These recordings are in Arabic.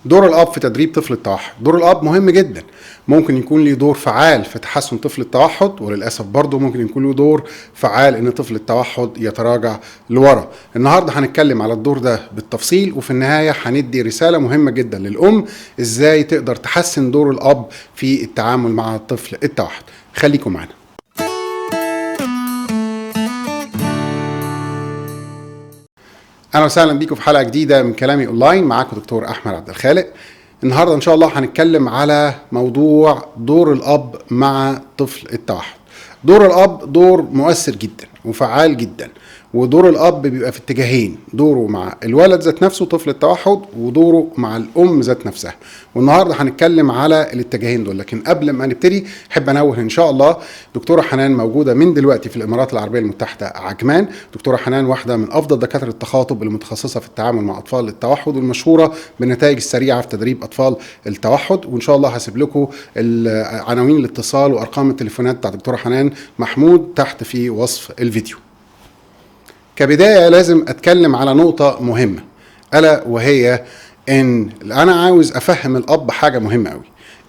دور الأب في تدريب طفل التوحد. دور الأب مهم جدا، ممكن يكون له دور فعال في تحسن طفل التوحد، وللأسف برضه ممكن يكون له دور فعال إن طفل التوحد يتراجع لورا. النهاردة هنتكلم على الدور ده بالتفصيل، وفي النهاية هندي رسالة مهمة جدا للأم إزاي تقدر تحسن دور الأب في التعامل مع طفل التوحد. خليكم معنا. اهلا وسهلا بيكم في حلقه جديده من كلامي اونلاين. معاكم دكتور احمد عبد الخالق. النهارده ان شاء الله هنتكلم على موضوع دور الاب مع طفل التوحد. دور الاب دور مؤثر جدا وفعال جدا، ودور الاب بيبقى في اتجاهين: دوره مع الولد ذات نفسه طفل التوحد، ودوره مع الام ذات نفسها. والنهارده هنتكلم على الاتجاهين دول. لكن قبل ما نبتدي احب انوه ان شاء الله دكتوره حنان موجوده من دلوقتي في الامارات العربيه المتحده عجمان. دكتوره حنان واحده من افضل دكاتره التخاطب المتخصصه في التعامل مع اطفال التوحد، والمشهوره بالنتائج السريعه في تدريب اطفال التوحد. وان شاء الله هسيب لكم عناوين الاتصال وارقام التليفونات بتاع دكتوره حنان محمود تحت في وصف الفيديو. كبداية لازم أتكلم على نقطة مهمة، ألا وهي إن أنا عاوز أفهم الأب حاجة مهمة أوي،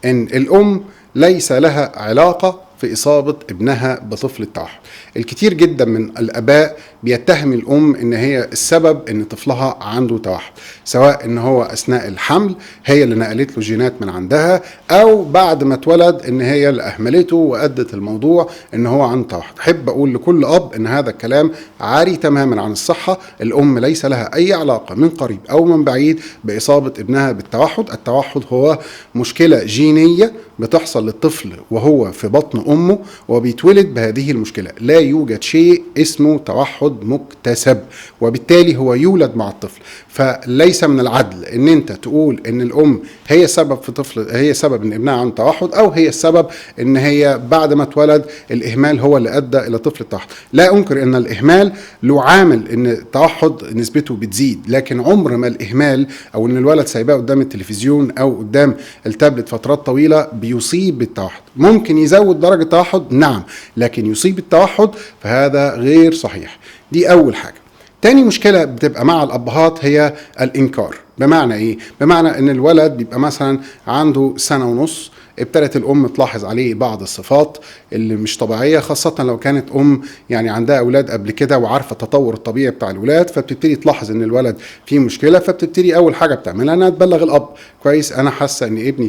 إن الأم ليس لها علاقة في إصابة ابنها بطفل التوحد. الكثير جدا من الآباء بيتهم الأم إن هي السبب إن طفلها عنده توحد، سواء إن هو أثناء الحمل هي اللي نقلت له جينات من عندها، أو بعد ما اتولد إن هي اللي أهملته وأدت الموضوع إن هو عنده توحد. أحب أقول لكل أب إن هذا الكلام عاري تماما عن الصحة. الأم ليس لها أي علاقة من قريب أو من بعيد بإصابة ابنها بالتوحد. التوحد هو مشكلة جينية بتحصل للطفل وهو في بطن أمه وبيتولد بهذه المشكلة. لا يوجد شيء اسمه توحد مكتسب، وبالتالي هو يولد مع الطفل. فليس من العدل ان انت تقول ان الام هي سبب في طفل، هي سبب ان ابنها عنده توحد، او هي السبب ان هي بعد ما اتولد الاهمال هو اللي ادى الى طفل التوحد. لا انكر ان الاهمال له عامل ان التوحد نسبته بتزيد، لكن عمر ما الاهمال او ان الولد سايباه قدام التلفزيون او قدام التابلت فترات طويله بيصيب بالتوحد. ممكن يزود درجه التوحد، نعم، لكن يصيب بالتوحد فهذا غير صحيح. دي اول حاجه. تاني مشكلة بتبقى مع الأبهات هي الإنكار. بمعنى إيه؟ بمعنى إن الولد بيبقى مثلا عنده سنة ونص، ابتدت الأم تلاحظ عليه بعض الصفات اللي مش طبيعية، خاصة لو كانت أم يعني عندها أولاد قبل كده وعارفة التطور الطبيعي بتاع الأولاد، فبتبتدي تلاحظ إن الولد فيه مشكلة، فبتبتدي أول حاجة بتعملها إنها تبلغ الأب: كويس، أنا حاسة إن ابني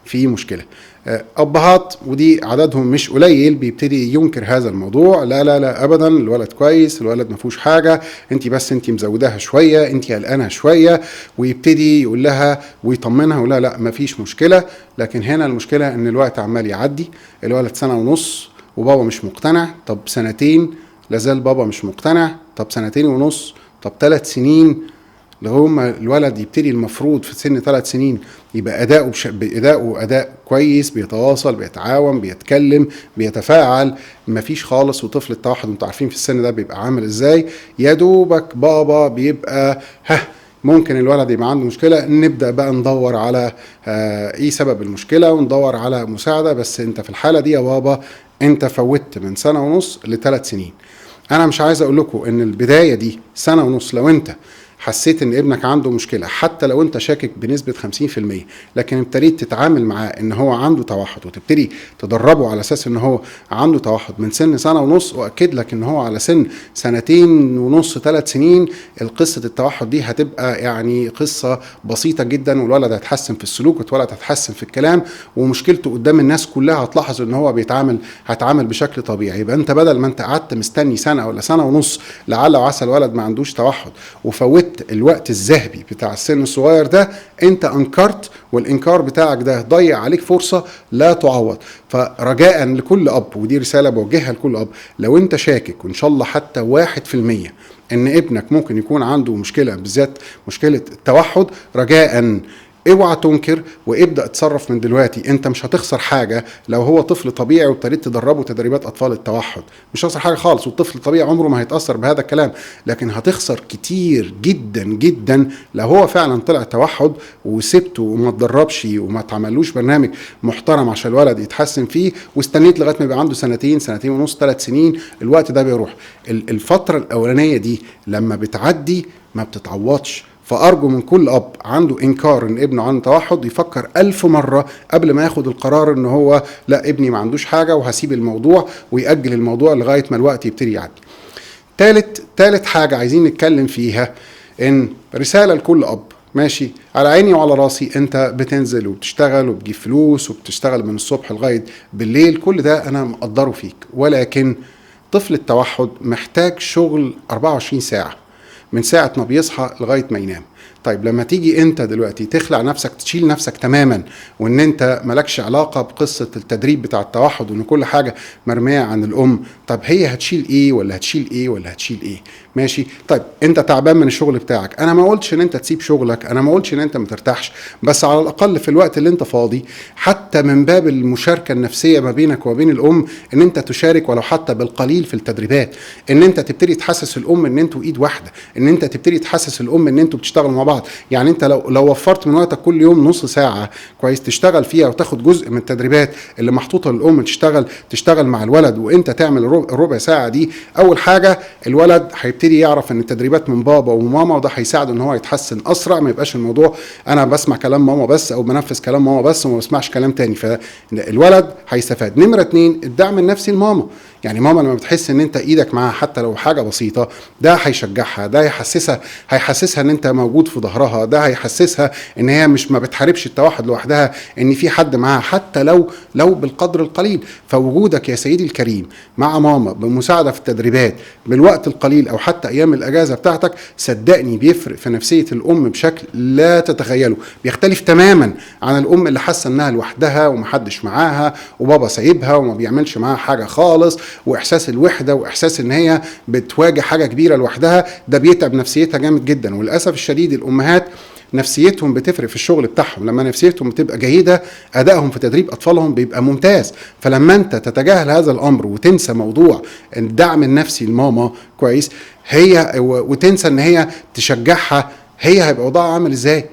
فيه مشكلة. أبهات ودي عددهم مش قليل بيبتدي ينكر هذا الموضوع: لا لا لا أبدا، الولد كويس، الولد ما فيهوش حاجة، انت مزوداها شوية، انت قلقانها شوية، ويبتدي يقول لها ويطمنها ولا لا ما فيش مشكلة. لكن هنا المشكلة ان الوقت عمال يعدي، الولد سنة ونص وبابا مش مقتنع، طب سنتين لازال بابا مش مقتنع، طب سنتين ونص، طب 3 سنين، لما الولد يبتدي المفروض في سن 3 سنين يبقى أداؤه أداء كويس، بيتواصل، بيتعاون، بيتكلم، بيتفاعل. مفيش خالص. وطفل التوحد انتوا عارفين في السن ده بيبقى عامل ازاي، يا دوبك بابا بيبقى ممكن الولد يبقى عنده مشكلة، نبدأ بقى ندور على ايه سبب المشكلة وندور على مساعدة. بس انت في الحالة دي يا بابا انت فوتت من 1.5 سنة ل3 سنين. انا مش عايز اقول لكم ان البداية دي 1.5 سنة، لو انت حسيت ان ابنك عنده مشكلة، حتى لو انت شاكك بنسبة 50%، لكن ابتديت تتعامل معاه ان هو عنده توحد وتبتدي تدربه على اساس ان هو عنده توحد من سن 1.5 سنة، واكد لك ان هو على سن 2.5 3 سنين القصة التوحد دي هتبقى يعني قصة بسيطة جدا، والولد هيتحسن في السلوك، والولد هيتحسن في الكلام، ومشكلته قدام الناس كلها هتلاحظ ان هو هيتعامل بشكل طبيعي. يبقى انت بدل ما انت قعدت مستني 1 سنة ولا 1.5 سنة لعل وعسى الولد ما عندوش توحد وفوت الوقت الذهبي بتاع السن الصغير ده، انت انكرت، والانكار بتاعك ده ضيع عليك فرصة لا تعوض. فرجاء لكل اب، ودي رسالة بوجهها لكل اب، لو انت شاكك وان شاء الله حتى 1% ان ابنك ممكن يكون عنده مشكلة، بالذات مشكلة التوحد، رجاء اوعى تنكر وابدأ اتصرف من دلوقتي. انت مش هتخسر حاجة لو هو طفل طبيعي وابتديت تدربه تدريبات اطفال التوحد، مش هتخسر حاجة خالص، والطفل الطبيعي عمره ما هيتأثر بهذا الكلام. لكن هتخسر كتير جدا جدا لو هو فعلا طلع توحد وسبته وما تدربش وما تعملوش برنامج محترم عشان الولد يتحسن فيه، واستنيت لغاية ما يبقى عنده 2 سنين، 2.5 سنين، 3 سنين، الوقت ده بيروح. الفترة الأولانية دي لما بتعدي ما بتتعوضش. فأرجو من كل أب عنده إنكار إن ابنه عنده توحد يفكر 1000 مرة قبل ما ياخد القرار إن هو لا ابني ما عندوش حاجة وهسيب الموضوع، ويأجل الموضوع لغاية ما الوقت يبتدي يعدي. تالت حاجة عايزين نتكلم فيها، إن رسالة لكل أب، ماشي على عيني وعلى راسي، انت بتنزل وبتشتغل وبتجيب فلوس وبتشتغل من الصبح لغاية بالليل، كل ده انا مقدره فيك، ولكن طفل التوحد محتاج شغل 24 ساعة من ساعة ما بيصحى لغاية ما ينام. طيب لما تيجي انت دلوقتي تخلع نفسك، تشيل نفسك تماما، وان انت مالكش علاقة بقصة التدريب بتاع التوحد وان كل حاجة مرمية عن الام، طب هي هتشيل ايه ولا هتشيل ايه ولا هتشيل ايه؟ ماشي. طيب انت تعبان من الشغل بتاعك، انا ما قلتش ان انت تسيب شغلك، انا ما قلتش ان انت ما ترتاحش، بس على الاقل في الوقت اللي انت فاضي، حتى من باب المشاركة النفسية ما بينك وبين الام، ان انت تشارك ولو حتى بالقليل في التدريبات، ان انت تبتدي تحسس الام ان انتوا ايد واحدة، ان انت تبتدي تحسس الام ان انتوا بتشتغلوا مع بعض. يعني انت لو وفرت من وقتك كل يوم نص ساعة كويس تشتغل فيها وتاخد جزء من التدريبات اللي محطوطة للام، تشتغل مع الولد، وانت تعمل ربع ساعة دي، اول حاجة الولد هيبتدي يعرف ان التدريبات من بابا وماما، وده هيساعده ان هو يتحسن اسرع، ما يبقاش الموضوع انا بسمع كلام ماما بس او بنفذ كلام ماما بس وما بسمعش كلام تاني، فالولد هيستفاد. نمرة 2 الدعم النفسي لماما، يعني ماما لما بتحس ان انت ايدك معاها حتى لو حاجة بسيطة، ده هيشجعها، ده هيحسسها ان انت موجود في ظهرها، ده هيحسسها ان هي مش ما بتحاربش التوحد لوحدها، ان في حد معاها حتى لو بالقدر القليل. فوجودك يا سيدي الكريم مع ماما بمساعدة في التدريبات بالوقت القليل او حتى ايام الاجازة بتاعتك، صدقني بيفرق في نفسية الام بشكل لا تتخيله، بيختلف تماما عن الام اللي حاسة انها لوحدها ومحدش معاها وبابا سايبها وما بيعملش معاها حاجة خالص، واحساس الوحدة واحساس ان هي بتواجه حاجة كبيرة لوحدها، ده بيتعب نفسيتها جامد جدا. وللاسف الشديد الامهات نفسيتهم بتفرق في الشغل بتاعهم، لما نفسيتهم بتبقى جيدة ادائهم في تدريب اطفالهم بيبقى ممتاز. فلما انت تتجاهل هذا الامر وتنسى موضوع الدعم النفسي لماما كويس، هي وتنسى ان هي تشجعها، هي هيبقى وضعها عامل ازاي؟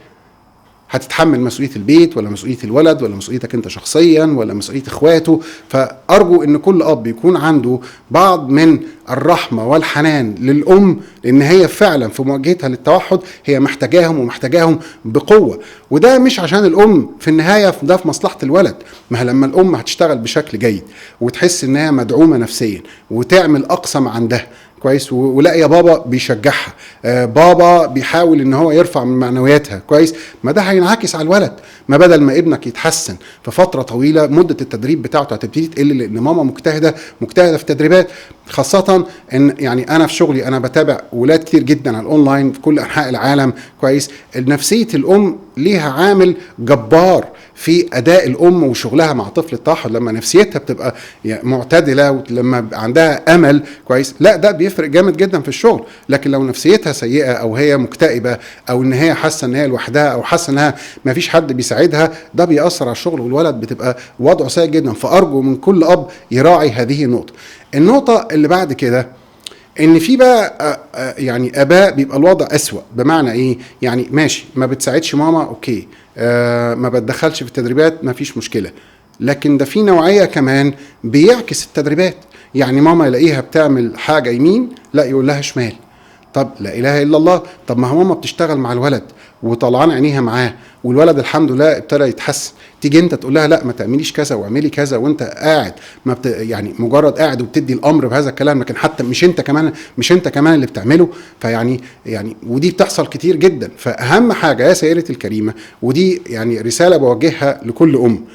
هتتحمل مسؤولية البيت ولا مسؤولية الولد ولا مسؤوليتك انت شخصيا ولا مسؤولية اخواته؟ فارجو ان كل اب يكون عنده بعض من الرحمة والحنان للام، لان هي فعلا في مواجهتها للتوحد هي محتاجاهم ومحتاجاهم بقوة. وده مش عشان الام في النهاية ده في مصلحة الولد، ما لما الام هتشتغل بشكل جيد وتحس انها مدعومة نفسيا وتعمل اقصى ما عندها كويس، ولا يا بابا بيشجعها، بابا بيحاول ان هو يرفع من معنوياتها كويس، ما ده هينعكس على الولد. ما بدل ما ابنك يتحسن في فتره طويله، مده التدريب بتاعته هتبتدي تقل، لان ماما مجتهده في التدريبات. خاصه ان يعني انا في شغلي انا بتابع ولاد كتير جدا على الاونلاين في كل انحاء العالم كويس، نفسيه الام ليها عامل جبار في اداء الام وشغلها مع طفل التوحد. لما نفسيتها بتبقى معتدله ولما عندها امل كويس، لا ده بيفرق جامد جدا في الشغل. لكن لو نفسيتها سيئه او هي مكتئبه او ان هي حاسه ان هي لوحدها او حاسه انها ما فيش حد بيساعدها، ده بيأثر على الشغل والولد بتبقى وضعه سيء جدا. فارجو من كل اب يراعي هذه النقطه. النقطه اللي بعد كده ان في بقى يعني اباء بيبقى الوضع اسوأ. بمعنى ايه؟ يعني ماشي ما بتساعدش ماما اوكي، ما بتدخلش في التدريبات ما فيش مشكله، لكن ده في نوعيه كمان بيعكس التدريبات. يعني ماما يلاقيها بتعمل حاجه يمين، لا يقول لها شمال. طب لا اله الا الله، طب ما ماما بتشتغل مع الولد وطلعان عينيها معاه والولد الحمد لله ابتدى يتحسن، تيجي انت تقول لها لا ما تعمليش كذا واعملي كذا وانت قاعد ما يعني مجرد قاعد وبتدي الامر بهذا الكلام، لكن حتى مش انت كمان اللي بتعمله. فيعني ودي بتحصل كتير جدا. فاهم حاجه يا سيدتي الكريمه، ودي يعني رساله بوجهها لكل ام،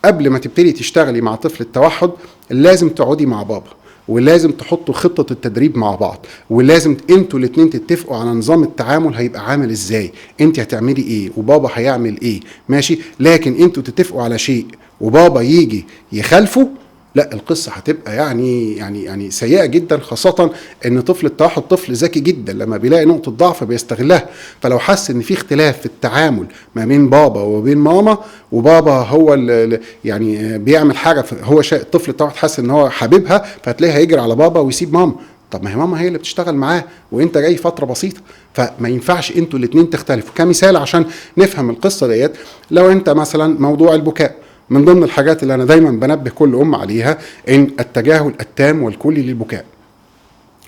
قبل ما تبتدي تشتغلي مع طفل التوحد لازم تقعدي مع بابا، ولازم تحطوا خطة التدريب مع بعض، ولازم انتوا الاتنين تتفقوا على نظام التعامل هيبقى عامل ازاي، انت هتعملي ايه وبابا هيعمل ايه، ماشي. لكن انتوا تتفقوا على شيء وبابا يجي يخالفه، لا القصة هتبقى يعني سيئة جدا. خاصة ان طفل التوحد طفل ذكي جدا، لما بيلاقي نقطة ضعف بيستغلها. فلو حس ان في اختلاف في التعامل ما بين بابا وبين ماما، وبابا هو اللي يعني بيعمل حاجة هو طفل التوحد حس ان هو حبيبها، فهتلاقيه هيجري على بابا ويسيب ماما. طب ما هي ماما هي اللي بتشتغل معاه وانت جاي فترة بسيطة، فما ينفعش انتوا الاتنين تختلفوا. كمثال عشان نفهم القصة ديت، لو انت مثلا موضوع البكاء، من ضمن الحاجات اللي انا دايما بنبه كل ام عليها ان التجاهل التام والكلي للبكاء.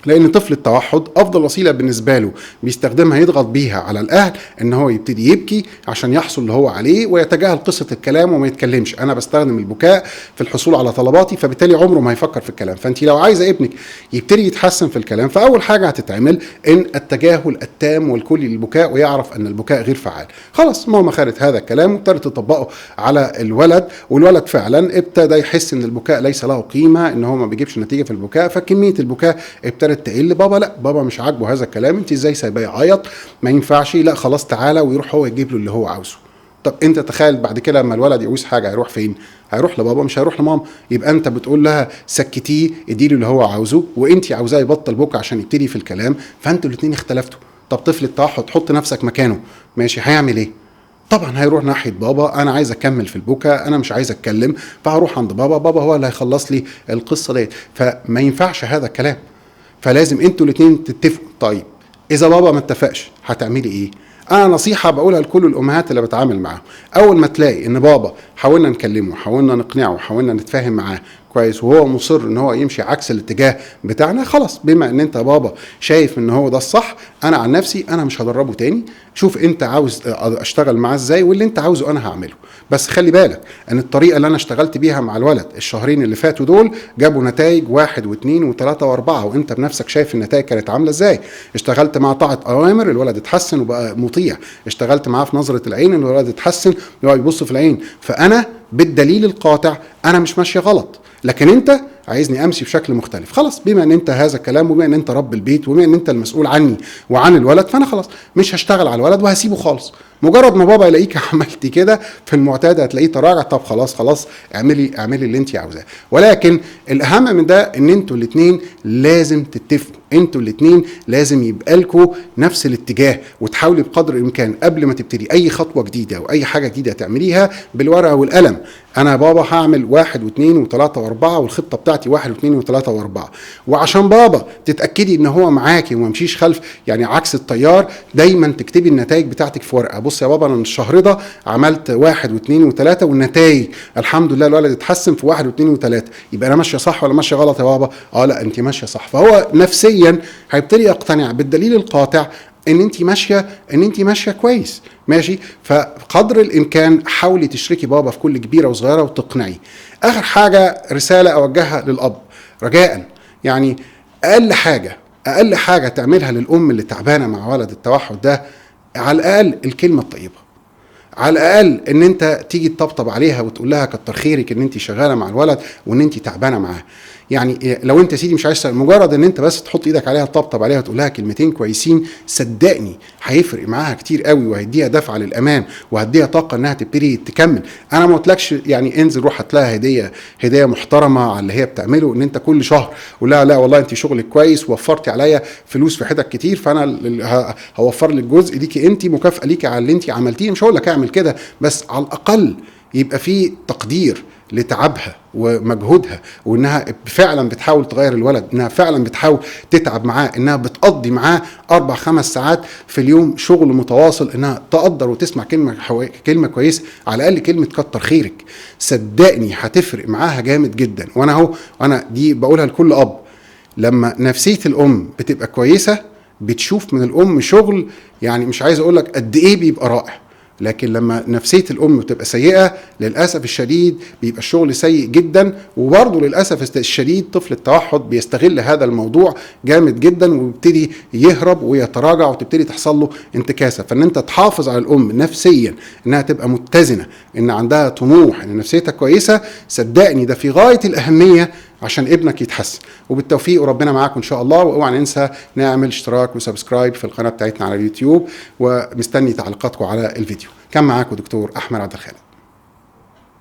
لان طفل التوحد افضل وسيله بالنسبه له بيستخدمها يضغط بيها على الاهل ان هو يبتدي يبكي عشان يحصل اللي هو عليه ويتجاهل قصه الكلام وما يتكلمش. انا بستخدم البكاء في الحصول على طلباتي، فبالتالي عمره ما هيفكر في الكلام. فانت لو عايزه ابنك يبتدي يتحسن في الكلام، فاول حاجه هتتعمل ان التجاهل التام والكلي للبكاء، ويعرف ان البكاء غير فعال. خلاص ماما خدت هذا الكلام وابتدت تطبقه على الولد، والولد فعلا ابتدى يحس ان البكاء ليس له قيمه، ان هو ما بيجيبش نتيجه في البكاء، فكميه البكاء ابتدت تقل. بابا لا، بابا مش عاجبه هذا الكلام، انت ازاي سايباه يعيط؟ ما ينفعش، لا خلاص تعالى، ويروح هو يجيب له اللي هو عاوزه. طب انت تخيل بعد كده لما الولد يعوز حاجه هيروح فين؟ هيروح لبابا، مش هيروح لماما. يبقى انت بتقول لها سكتيه، اديله اللي هو عاوزه، وانت عاوزاه يبطل بكى عشان يبتدي في الكلام، فانتوا الاثنين اختلفتوا. طب طفل التوحد حط نفسك مكانه، ماشي، هيعمل ايه؟ طبعا هيروح ناحيه بابا، انا عايز اكمل في البكا، انا مش عايز اتكلم، فهروح عند بابا، بابا هو اللي هيخلص لي القصه ديت. فما ينفعش هذا الكلام، فلازم انتوا الاثنين تتفقوا. طيب اذا بابا ما اتفقش هتعملي ايه؟ انا نصيحه بقولها لكل الامهات اللي بتعامل معاهم، اول ما تلاقي ان بابا حاولنا نكلمه، حاولنا نقنعه، حاولنا نتفاهم معاه كويس، وهو مصر ان هو يمشي عكس الاتجاه بتاعنا، خلاص بما ان انت بابا شايف ان هو ده الصح، انا عن نفسي انا مش هدربه تاني. شوف انت عاوز اشتغل معاه ازاي، واللي انت عاوزه انا هعمله. بس خلي بالك ان الطريقه اللي انا اشتغلت بيها مع الولد الشهرين اللي فاتوا دول جابوا نتائج 1 و2 و3 و4، وانت بنفسك شايف النتائج كانت عامله ازاي. اشتغلت مع طاعه اوامر، الولد اتحسن وبقى مطيع. اشتغلت معاه في نظره العين، الولد اتحسن وبقى يبص في العين. فانا بالدليل القاطع انا مش ماشيه غلط، لكن انت عايزني امشي بشكل مختلف. خلاص بما ان انت هذا الكلام، وبما ان انت رب البيت، وبما ان انت المسؤول عني وعن الولد، فانا خلاص مش هشتغل على الولد وهسيبه خالص. مجرد ما بابا يلاقيك عملتي كده في المعتاد هتلاقيه تراجع. طب خلاص اعملي اللي انت عاوزاه. ولكن الاهم من ده ان انتوا الاثنين لازم تتفقوا، انتوا الاثنين لازم يبقى لكم نفس الاتجاه، وتحاولي بقدر الامكان قبل ما تبتدي اي خطوه جديده او اي حاجه جديده تعمليها بالورقه والقلم. انا بابا هعمل 1 و2 و3 و4، والخطه بتاعتي 1 و2 و3 و4. وعشان بابا تتاكدي ان هو معاكي وما مشيش خلف يعني عكس التيار، دايما تكتبي النتائج بتاعتك في ورقه. بص يا بابا انا الشهر ده عملت 1 و2 و3 والنتائج الحمد لله الولد اتحسن في 1 و2 و3. يبقى انا ماشيه صح ولا ماشيه غلط يا بابا؟ لا انت ماشيه صح. فهو نفسيا هيبتدي يقتنع بالدليل القاطع ان انت ماشيه كويس، ماشي. فقدر الامكان حاولي تشركي بابا في كل كبيره وصغيره وتقنعي. اخر حاجه رساله اوجهها للاب رجاء، يعني اقل حاجه تعملها للام اللي تعبانه مع ولد التوحد ده، على الاقل الكلمه الطيبه، على الاقل ان انت تيجي تطبطب عليها وتقول لها كتر خيرك ان انت شغاله مع الولد وان انت تعبانه معاه. يعني لو انت سيدي مش عايز مجرد ان انت بس تحط ايدك عليها تطبطب عليها وتقول لها كلمتين كويسين، صدقني هيفرق معاها كتير قوي، وهيديها دفعه للامام، وهديها طاقه انها تبتدي تكمل. انا ما قلتلكش يعني انزل روح هات لها هديه محترمه على اللي هي بتعمله، ان انت كل شهر قول لها لا والله انت شغلك كويس ووفرتي عليا فلوس في حتت كتير، فانا هوفر لك جزء ليكي انت، مكافاه ليكي على اللي انت عملتيه. مش هقول لك اعمل كده، بس على الاقل يبقى في تقدير لتعبها ومجهودها، وانها فعلا بتحاول تغير الولد، انها فعلا بتحاول تتعب معاه، انها بتقضي معاه 4-5 ساعات في اليوم شغل متواصل، انها تقدر وتسمع كلمه كويسه، على الاقل كلمه كتر خيرك. صدقني هتفرق معاها جامد جدا. وانا دي بقولها لكل اب، لما نفسيه الام بتبقى كويسه بتشوف من الام شغل، يعني مش عايز اقول لك قد ايه بيبقى رائع. لكن لما نفسيه الام بتبقى سيئه للاسف الشديد بيبقى الشغل سيء جدا. وبرضه للاسف الشديد طفل التوحد بيستغل هذا الموضوع جامد جدا، ويبتدي يهرب ويتراجع وتبتدي تحصل له انتكاسه. فان انت تحافظ على الام نفسيا انها تبقى متزنه، ان عندها طموح، ان نفسيتها كويسه، صدقني ده في غايه الاهميه عشان ابنك يتحسن. وبالتوفيق وربنا معاكم ان شاء الله. واوعى ننسى نعمل اشتراك وسبسكرايب في القناه بتاعتنا على اليوتيوب، ومستني تعليقاتكم على الفيديو. كان معاكم دكتور احمد عبد الخالق.